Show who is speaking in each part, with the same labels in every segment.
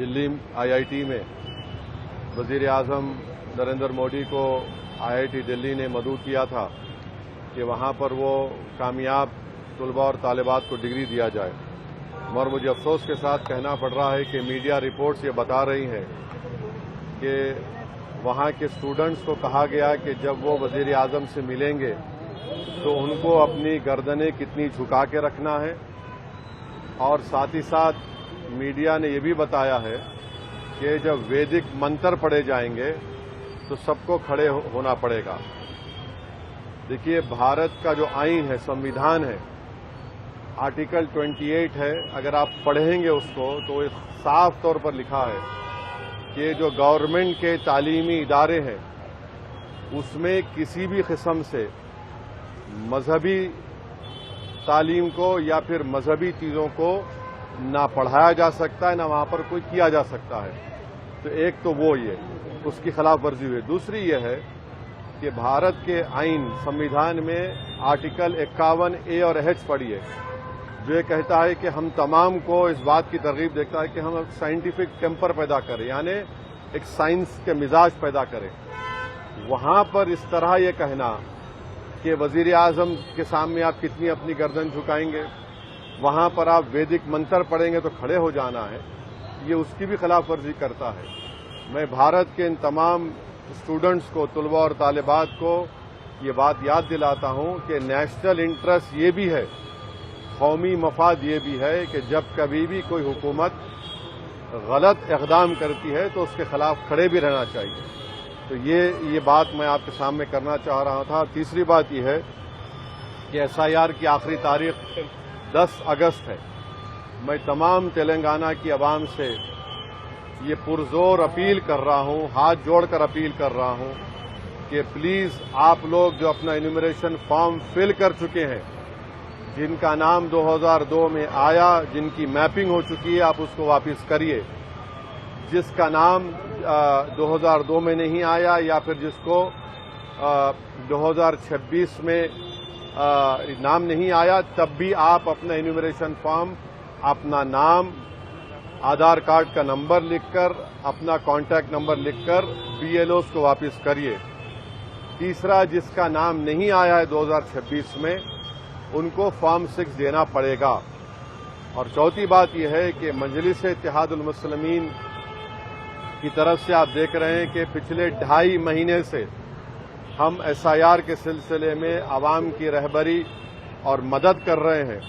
Speaker 1: Delhi IIT में वज़ीर आज़म नरेंद्र मोदी को आईआईटी दिल्ली ने मदऊ किया था कि वहाँ पर वो कामयाब तलबा और तालिबात को डिग्री दिया जाए। मगर मुझे अफसोस के साथ कहना पड़ रहा है कि मीडिया रिपोर्ट्स ये बता रही हैं कि वहाँ के स्टूडेंट्स को कहा गया कि जब वो वज़ीर आज़म से मिलेंगे तो उनको अपनी गर्दनें कितनी झुका के रखना है, और साथ ही साथ मीडिया ने ये भी बताया है कि जब वैदिक मंत्र पढ़े जाएंगे तो सबको खड़े होना पड़ेगा। देखिए, भारत का जो आईन है, संविधान है, आर्टिकल 28 है, अगर आप पढ़ेंगे उसको तो साफ तौर पर लिखा है कि जो गवर्नमेंट के तालीमी इदारे हैं उसमें किसी भी किस्म से मजहबी तालीम को या फिर मजहबी चीज़ों को ना पढ़ाया जा सकता है, ना वहाँ पर कोई किया जा सकता है। तो एक तो वो ये उसकी खिलाफ वर्जी हुई। दूसरी ये है कि भारत के आइन संविधान में आर्टिकल 51A और H पढ़िए, जो ये कहता है कि हम तमाम को इस बात की तरगीब देता है कि हम साइंटिफिक टेम्पर पैदा करें, यानी एक साइंस के मिजाज पैदा करें। वहाँ पर इस तरह ये कहना कि वज़ीर आज़म के सामने आप कितनी अपनी गर्दन झुकाएंगे, वहाँ पर आप वैदिक मंत्र पढ़ेंगे तो खड़े हो जाना है, ये उसकी भी खिलाफ वर्जी करता है। मैं भारत के इन तमाम स्टूडेंट्स को, तलबा और तालिबात को ये बात याद दिलाता हूँ कि नेशनल इंटरेस्ट ये भी है, कौमी मफाद ये भी है कि जब कभी भी कोई हुकूमत गलत इक़दाम करती है तो उसके खिलाफ खड़े भी रहना चाहिए। तो ये बात मैं आपके सामने करना चाह रहा था। तीसरी बात यह है कि एसआईआर की आखिरी तारीख 10 अगस्त है। मैं तमाम तेलंगाना की आवाम से ये पुरजोर अपील कर रहा हूँ, हाथ जोड़कर अपील कर रहा हूँ कि प्लीज़ आप लोग जो अपना एन्यूमरेशन फॉर्म फिल कर चुके हैं, जिनका नाम 2002 में आया, जिनकी मैपिंग हो चुकी है, आप उसको वापस करिए। जिसका नाम 2002 में नहीं आया या फिर जिसको 2026 में नाम नहीं आया, तब भी आप अपना एन्यूमरेशन फॉर्म, अपना नाम, आधार कार्ड का नंबर लिखकर, अपना कॉन्टैक्ट नंबर लिखकर बीएलओस को वापस करिए। तीसरा, जिसका नाम नहीं आया है 2026 में, उनको फॉर्म 6 देना पड़ेगा। और चौथी बात यह है कि मजलिस-ए-इत्तेहादुल मुस्लिमीन की तरफ से आप देख रहे हैं कि पिछले 2.5 महीने से हम एसआईआर के सिलसिले में आवाम की रहबरी और मदद कर रहे हैं।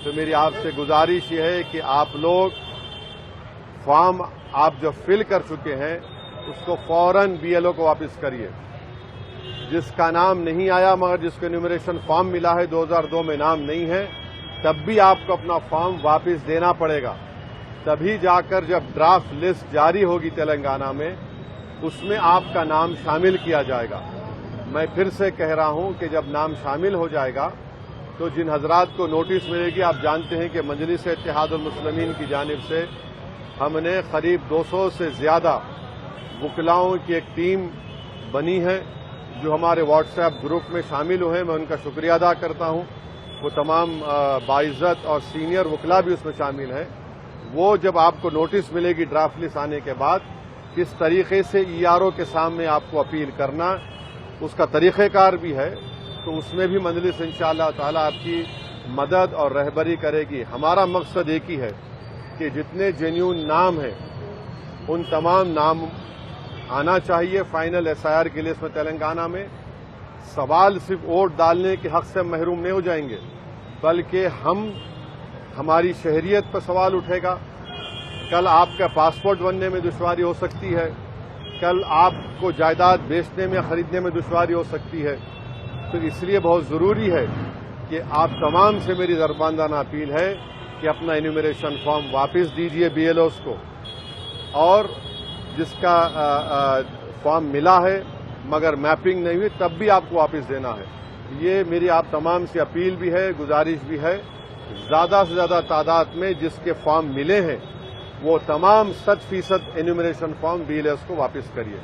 Speaker 1: तो मेरी आपसे गुजारिश ये है कि आप लोग फॉर्म आप जो फिल कर चुके हैं उसको फौरन बीएलओ को वापस करिए। जिसका नाम नहीं आया मगर जिसको एन्यूमरेशन फॉर्म मिला है 2002 में नाम नहीं है, तब भी आपको अपना फॉर्म वापस देना पड़ेगा। तभी जाकर जब ड्राफ्ट लिस्ट जारी होगी तेलंगाना में, उसमें आपका नाम शामिल किया जाएगा। मैं फिर से कह रहा हूं कि जब नाम शामिल हो जाएगा तो जिन हजरात को नोटिस मिलेगी, आप जानते हैं कि मजलिस-ए-इत्तेहादुल मुस्लिमीन की जानिब से हमने करीब 200 से ज्यादा वकलाओं की एक टीम बनी है जो हमारे व्हाट्सएप ग्रुप में शामिल हुए। मैं उनका शुक्रिया अदा करता हूं। वो तमाम बाइज्जत और सीनियर वकला भी उसमें शामिल हैं। वो जब आपको नोटिस मिलेगी ड्राफ्ट लिस्ट आने के बाद, किस तरीके से ईआरओ के सामने आपको अपील करना, उसका तरीक़ेकार भी है, तो उसमें भी मजलिस इंशाअल्लाह ताला आपकी मदद और रहबरी करेगी। हमारा मकसद एक ही है कि जितने जेन्युइन नाम हैं उन तमाम नाम आना चाहिए फाइनल एसआईआर की लिस्ट में तेलंगाना में। सवाल सिर्फ वोट डालने के हक से महरूम नहीं हो जाएंगे, बल्कि हमारी शहरियत पर सवाल उठेगा। कल आपका पासपोर्ट बनने में दुश्वारी हो सकती है, कल आपको जायदाद बेचने में खरीदने में दुश्वारी हो सकती है। तो इसलिए बहुत जरूरी है कि आप तमाम से मेरी दरबानदाना अपील है कि अपना एन्यूमरेशन फॉर्म वापस दीजिए बीएलओस को, और जिसका फॉर्म मिला है मगर मैपिंग नहीं हुई, तब भी आपको वापस देना है। ये मेरी आप तमाम से अपील भी है, गुजारिश भी है। ज्यादा से ज्यादा तादाद में जिसके फॉर्म मिले हैं वो तमाम 100% एन्यूमरेशन फॉर्म बीएलओस को वापस करिए।